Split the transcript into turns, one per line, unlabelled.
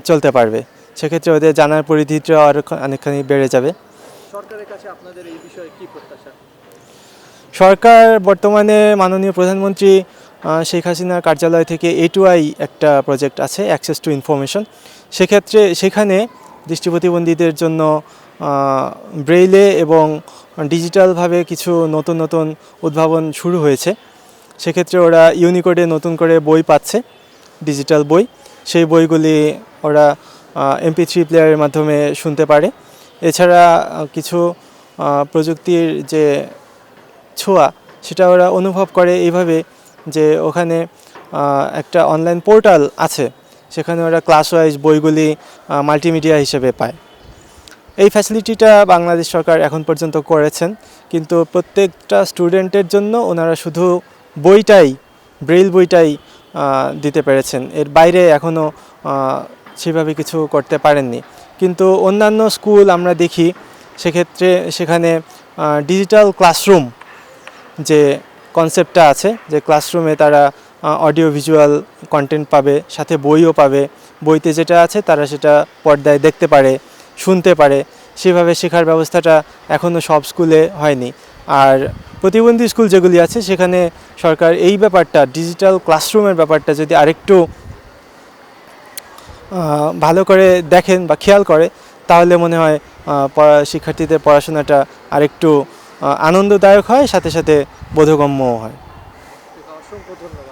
চলতে পারবে। সেক্ষেত্রে ওদের জানার পরিধিটা আরও অনেকখানি বেড়ে যাবে।
সরকারের কাছে আপনাদের এই বিষয়ে কি প্রত্যাশা?
সরকার বর্তমানে মাননীয় প্রধানমন্ত্রী শেখ হাসিনার কার্যালয় থেকে A2I একটা প্রজেক্ট আছে, অ্যাক্সেস টু ইনফরমেশন। সেক্ষেত্রে সেখানে দৃষ্টিপ্রতিবন্ধীদের জন্য ব্রেইলে এবং ডিজিটালভাবে কিছু নতুন নতুন উদ্ভাবন শুরু হয়েছে। সেক্ষেত্রে ওরা ইউনিকোডে নতুন করে বই পাচ্ছে, ডিজিটাল বই। সেই বইগুলি ওরা MP3 প্লেয়ারের মাধ্যমে শুনতে পারে। এছাড়া কিছু প্রযুক্তির যে ছোঁয়া সেটা ওরা অনুভব করে এইভাবে যে ওখানে একটা অনলাইন পোর্টাল আছে, সেখানে ওরা ক্লাস ওয়াইজ বইগুলি মাল্টিমিডিয়া হিসেবে পায়। এই ফ্যাসিলিটিটা বাংলাদেশ সরকার এখন পর্যন্ত করেছেন, কিন্তু প্রত্যেকটা স্টুডেন্টের জন্য ওনারা শুধু বইটাই, ব্রেইল বইটাই দিতে পেরেছেন। এর বাইরে এখনও সেভাবে কিছু করতে পারেননি। কিন্তু অন্যান্য স্কুল আমরা দেখি, সেক্ষেত্রে সেখানে ডিজিটাল ক্লাসরুম যে কনসেপ্টটা আছে, যে ক্লাসরুমে তারা অডিও ভিজুয়াল কন্টেন্ট পাবে, সাথে বইও পাবে। বইতে যেটা আছে তারা সেটা পর্দায় দেখতে পারে, শুনতে পারে। সেভাবে শেখার ব্যবস্থাটা এখনও সব স্কুলে হয়নি। আর প্রতিবন্ধী স্কুল যেগুলি আছে সেখানে সরকার এই ব্যাপারটা, ডিজিটাল ক্লাসরুমের ব্যাপারটা যদি আরেকটু ভালো করে দেখেন বা খেয়াল করে, তাহলে মনে হয় শিক্ষার্থীদের পড়াশোনাটা আরেকটু আনন্দদায়ক হয়, সাথে সাথে বোধগম্যও হয়।
অসংখ্য ধন্যবাদ।